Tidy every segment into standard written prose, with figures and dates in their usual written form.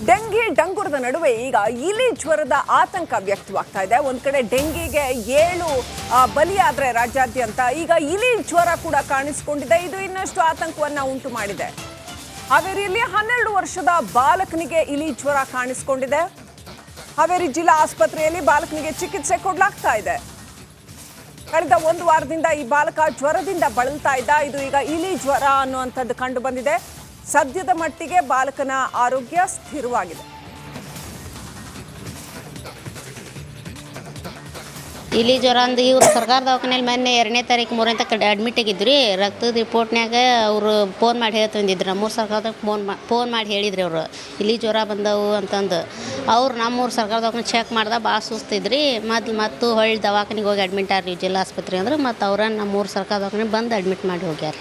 Dengue ಡಂಗುರದ ನಡುವೆ ಈಗ ಇಲಿ ಜ್ವರದ ಆತಂಕ ವ್ಯಕ್ತವಾಗ್ತಾ ಇದೆ. ಒಂದ್ ಕಡೆ ಡೆಂಗಿಗೆ 7 ಬಲಿಯಾದ್ರೆ ರಾಜ್ಯಾದ್ಯಂತ, ಈಗ ಇಲಿ ಜ್ವರ ಕೂಡ ಕಾಣಿಸಿಕೊಂಡಿದೆ. ಇದು ಇನ್ನಷ್ಟು ಆತಂಕವನ್ನ ಉಂಟು ಮಾಡಿದೆ. ಹಾವೇರಿಯಲ್ಲಿ 12 ವರ್ಷದ ಬಾಲಕನಿಗೆ ಇಲಿ ಜ್ವರ ಕಾಣಿಸಿಕೊಂಡಿದೆ. ಹಾವೇರಿ ಜಿಲ್ಲಾ ಆಸ್ಪತ್ರೆಯಲ್ಲಿ ಬಾಲಕನಿಗೆ ಚಿಕಿತ್ಸೆ ಕೊಡಲಾಗ್ತಾ ಇದೆ. ಕಳೆದ 1 ವಾರದಿಂದ ಈ ಬಾಲಕ ಜ್ವರದಿಂದ ಬಳಲ್ತಾ ಇದ್ದ. ಇದು ಈಗ ಇಲಿ ಜ್ವರ ಅನ್ನುವಂಥದ್ದು ಕಂಡು ಬಂದಿದೆ. ಸದ್ಯದ ಮಟ್ಟಿಗೆ ಬಾಲಕನ ಆರೋಗ್ಯ ಸ್ಥಿರವಾಗಿದೆ. ಇಲಿ ಜ್ವರ ಅಂದು ಇವ್ರು ಸರ್ಕಾರ ದವಾಖಾನೆಯಲ್ಲಿ ಮೊನ್ನೆ 2ನೇ ತಾರೀಕು 3ನೇ ತನಕ ಅಡ್ಮಿಟ್ ಆಗಿದ್ರಿ. ರಕ್ತದ ರಿಪೋರ್ಟ್ನಾಗ ಅವರು ಫೋನ್ ಮಾಡಿ ಹೇಳ್ತಂದಿದ್ರು. ನಮ್ಮೂರು ಸರ್ಕಾರದಾಗ ಫೋನ್ ಮಾಡಿ ಹೇಳಿದ್ರಿ ಅವರು ಇಲಿ ಜ್ವರ ಬಂದವು ಅಂತಂದು. ಅವ್ರು ನಮ್ಮೂರು ಸರ್ಕಾರ ದವಾಖಾನೆ ಚೆಕ್ ಮಾಡ್ದೆ, ಭಾಳ ಸುಸ್ತಿದ್ರಿ. ಮತ್ತು ಹೊಳ್ಳಿ ದವಾಖಾನೆಗೆ ಹೋಗಿ ಅಡ್ಮಿಟ್ ಆರ್ರಿ ಜಿಲ್ಲಾ ಆಸ್ಪತ್ರೆ ಅಂದ್ರೆ. ಮತ್ತು ಅವ್ರನ್ನ ನಮ್ಮೂರು ಸರ್ಕಾರ ದವಾಖಾನೆ ಬಂದು ಅಡ್ಮಿಟ್ ಮಾಡಿ ಹೋಗ್ಯಾರ.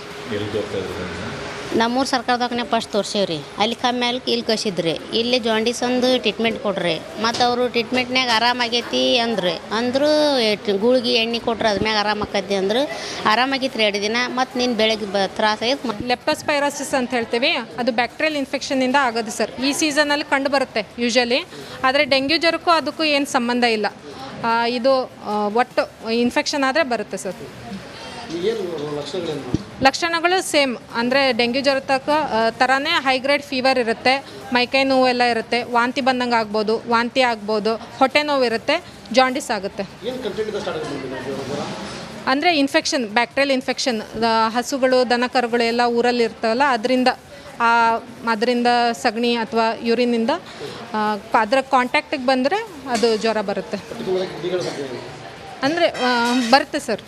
ನಮ್ಮೂರು ಸರ್ಕಾರ ದವಾಖಾನೆ ಫಸ್ಟ್ ತೋರ್ಸೇವ್ರಿ. ಅಲ್ಲಿ ಕಮ್ಮಿ ಆಗ್ಲಿಕ್ಕೆ ಇಲ್ಲಿ ಕಳಿಸಿದ್ರಿ. ಇಲ್ಲಿ ಜಾಂಡೀಸ್ ಒಂದು ಟ್ರೀಟ್ಮೆಂಟ್ ಕೊಡ್ರಿ. ಮತ್ತು ಅವರು ಟ್ರೀಟ್ಮೆಂಟ್ನಾಗ ಆರಾಮಾಗೈತಿ ಅಂದರು ಗುಳಿಗೆ ಎಣ್ಣೆ ಕೊಟ್ರು. ಅದ್ಮ್ಯಾಗ ಆರಾಮಾಕೈತಿ ಅಂದರು. ಆರಾಮಾಗಿತ್ತು 2 ದಿನ. ಮತ್ತು ನೀನು ಬೆಳಗ್ಗೆ ತ್ರಾಸಾಗೈತೆ. ಲೆಪ್ಟೋಸ್ಪೈರೋಸಿಸ್ ಅಂತ ಹೇಳ್ತೀವಿ, ಅದು ಬ್ಯಾಕ್ಟೀರಿಯಲ್ ಇನ್ಫೆಕ್ಷನ್ನಿಂದ ಆಗೋದು ಸರ್. ಈ ಸೀಸನಲ್ಲಿ ಕಂಡು ಬರುತ್ತೆ ಯೂಶಲಿ. ಆದರೆ ಡೆಂಗ್ಯೂ ಜ್ವರಕ್ಕೂ ಅದಕ್ಕೂ ಏನು ಸಂಬಂಧ ಇಲ್ಲ. ಇದು ಒಟ್ಟು ಇನ್ಫೆಕ್ಷನ್ ಆದರೆ ಬರುತ್ತೆ ಸರ್. ಲಕ್ಷಣಗಳು ಸೇಮ್, ಅಂದರೆ ಡೆಂಗ್ಯೂ ಜ್ವರ ಥರನೇ ಹೈಗ್ರೇಡ್ ಫೀವರ್ ಇರುತ್ತೆ, ಮೈಕೈ ನೋವು ಎಲ್ಲ ಇರುತ್ತೆ, ವಾಂತಿ ಬಂದಂಗೆ ಆಗ್ಬೋದು, ವಾಂತಿ ಆಗ್ಬೋದು, ಹೊಟ್ಟೆ ನೋವು ಇರುತ್ತೆ, ಜಾಂಡಿಸ್ ಆಗುತ್ತೆ. ಅಂದರೆ ಇನ್ಫೆಕ್ಷನ್, ಬ್ಯಾಕ್ಟೀರಿಯಲ್ ಇನ್ಫೆಕ್ಷನ್. ಹಸುಗಳು ದನ ಕರುಗಳು ಎಲ್ಲ ಊರಲ್ಲಿ ಇರ್ತಾವಲ್ಲ, ಅದರಿಂದ ಸಗಣಿ ಅಥವಾ ಯೂರಿನಿಂದ ಅದರ ಕಾಂಟ್ಯಾಕ್ಟಿಗೆ ಬಂದರೆ ಅದು ಜ್ವರ ಬರುತ್ತೆ. ಅಂದರೆ ಬರುತ್ತೆ ಸರ್.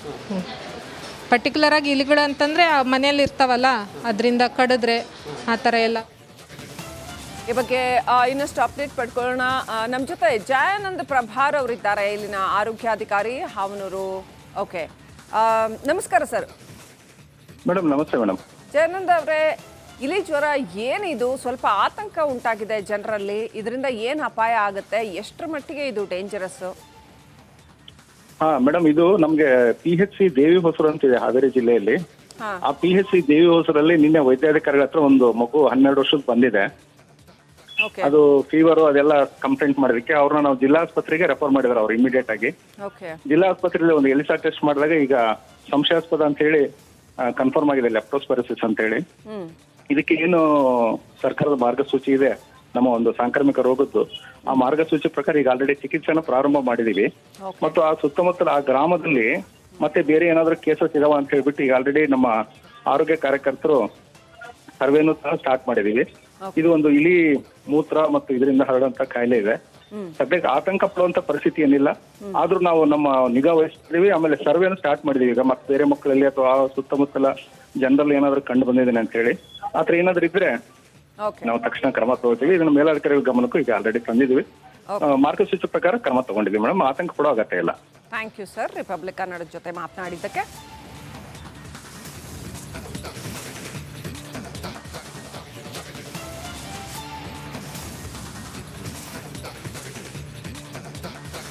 ಪರ್ಟಿಕ್ಯುಲರಾಗಿ ಇಲಿಗಳು ಅಂತಂದರೆ ಮನೆಯಲ್ಲಿ ಇರ್ತಾವಲ್ಲ, ಅದರಿಂದ ಕಡಿದ್ರೆ ಆ ಥರ ಎಲ್ಲ. ಈ ಬಗ್ಗೆ ಇನ್ನಷ್ಟು ಅಪ್ಡೇಟ್ ಪಡ್ಕೊಳ್ಳೋಣ. ನಮ್ಮ ಜೊತೆ ಜಯಾನಂದ್ ಪ್ರಭಾರ್ ಅವರಿದ್ದಾರೆ, ಇಲ್ಲಿನ ಆರೋಗ್ಯಾಧಿಕಾರಿ ಹಾವನೂರು. ಓಕೆ, ನಮಸ್ಕಾರ ಸರ್. ಮೇಡಮ್ ನಮಸ್ತೆ ಮೇಡಮ್. ಜಯಾನಂದ್ ಅವರೇ, ಇಲಿ ಜ್ವರ ಏನಿದು? ಸ್ವಲ್ಪ ಆತಂಕ ಉಂಟಾಗಿದೆ ಜನರಲ್ಲಿ. ಇದರಿಂದ ಏನು ಅಪಾಯ ಆಗುತ್ತೆ? ಎಷ್ಟರ ಮಟ್ಟಿಗೆ ಇದು ಡೇಂಜರಸ್? ಮೇಡಮ್, ಇದು ನಮ್ಗೆ PHC ದೇವಿ ಹೊಸೂರು ಅಂತಿದೆ ಹಾವೇರಿ ಜಿಲ್ಲೆಯಲ್ಲಿ. ಆ PHC ದೇವಿ ಹೊಸೂರಲ್ಲಿ ನಿನ್ನೆ ವೈದ್ಯಾಧಿಕಾರಿಗಳ ಹತ್ರ ಒಂದು ಮಗು 12 ವರ್ಷದ ಬಂದಿದೆ. ಅದು ಫೀವರ್ ಅದೆಲ್ಲ ಕಂಪ್ಲೇಂಟ್ ಮಾಡೋದಕ್ಕೆ ಅವ್ರನ್ನ ನಾವು ಜಿಲ್ಲಾ ಆಸ್ಪತ್ರೆಗೆ ರೆಫರ್ ಮಾಡಿದಾರೆ. ಅವ್ರು ಇಮಿಡಿಯೇಟ್ ಆಗಿ ಜಿಲ್ಲಾ ಆಸ್ಪತ್ರೆಯಲ್ಲಿ ಒಂದು ಎಲಿಸಾ ಟೆಸ್ಟ್ ಮಾಡಿದಾಗ ಈಗ ಸಂಶಯಾಸ್ಪದ ಅಂತ ಹೇಳಿ ಕನ್ಫರ್ಮ್ ಆಗಿದೆ, ಲೆಪ್ಟೋಸ್ಪೈರೋಸಿಸ್ ಅಂತ ಹೇಳಿ. ಇದಕ್ಕೆ ಏನು ಸರ್ಕಾರದ ಮಾರ್ಗಸೂಚಿ ಇದೆ ನಮ್ಮ ಒಂದು ಸಾಂಕ್ರಾಮಿಕ ರೋಗದ್ದು, ಆ ಮಾರ್ಗಸೂಚಿ ಪ್ರಕಾರ ಈಗ ಆಲ್ರೆಡಿ ಚಿಕಿತ್ಸೆನ ಪ್ರಾರಂಭ ಮಾಡಿದೀವಿ. ಮತ್ತು ಆ ಸುತ್ತಮುತ್ತಲ ಆ ಗ್ರಾಮದಲ್ಲಿ ಮತ್ತೆ ಬೇರೆ ಏನಾದ್ರೂ ಕೇಸಸ್ ಇದಾವ ಅಂತ ಹೇಳ್ಬಿಟ್ಟು ಈಗ ಆಲ್ರೆಡಿ ನಮ್ಮ ಆರೋಗ್ಯ ಕಾರ್ಯಕರ್ತರು ಸರ್ವೇನು ಸಹ ಸ್ಟಾರ್ಟ್ ಮಾಡಿದೀವಿ. ಇದು ಒಂದು ಇಲಿ ಮೂತ್ರ ಮತ್ತು ಇದರಿಂದ ಹರಡುವಂತ ಕಾಯಿಲೆ ಇದೆ. ಸದ್ಯಕ್ಕೆ ಆತಂಕ ಪಡುವಂತ ಪರಿಸ್ಥಿತಿ ಏನಿಲ್ಲ. ಆದ್ರೂ ನಾವು ನಮ್ಮ ನಿಗಾ ವಹಿಸ್ತೀವಿ. ಆಮೇಲೆ ಸರ್ವೇನು ಸ್ಟಾರ್ಟ್ ಮಾಡಿದೀವಿ ಈಗ. ಮತ್ತೆ ಬೇರೆ ಮಕ್ಕಳಲ್ಲಿ ಅಥವಾ ಸುತ್ತಮುತ್ತಲ ಜನರಲ್ಲಿ ಏನಾದ್ರು ಕಂಡು ಬಂದಿದ್ದೇನೆ ಅಂತ ಹೇಳಿ ಆತರ ಏನಾದ್ರು ಇದ್ರೆ ನಾವು ತಕ್ಷಣ ಕ್ರಮ ತಗೋತೀವಿ. ಇದನ್ನ ಮೇಲಾಧಿಕಾರಿಗಳ ಗಮನಕ್ಕೂ ಈಗ ಆಲ್ರೆಡಿ ತಂದಿದ್ವಿ. ಮಾರ್ಗಸೂಚಿ ಪ್ರಕಾರ ಕ್ರಮ ತಗೊಂಡಿದ್ವಿ ಮೇಡಮ್. ಆತಂಕ ಪಡೋ ಅಗತ್ಯ ಇಲ್ಲ. ಥ್ಯಾಂಕ್ ಯು ಸರ್, ರಿಪಬ್ಲಿಕ್ ಕನ್ನಡದ ಜೊತೆ ಮಾತನಾಡಿದ್ದಕ್ಕೆ.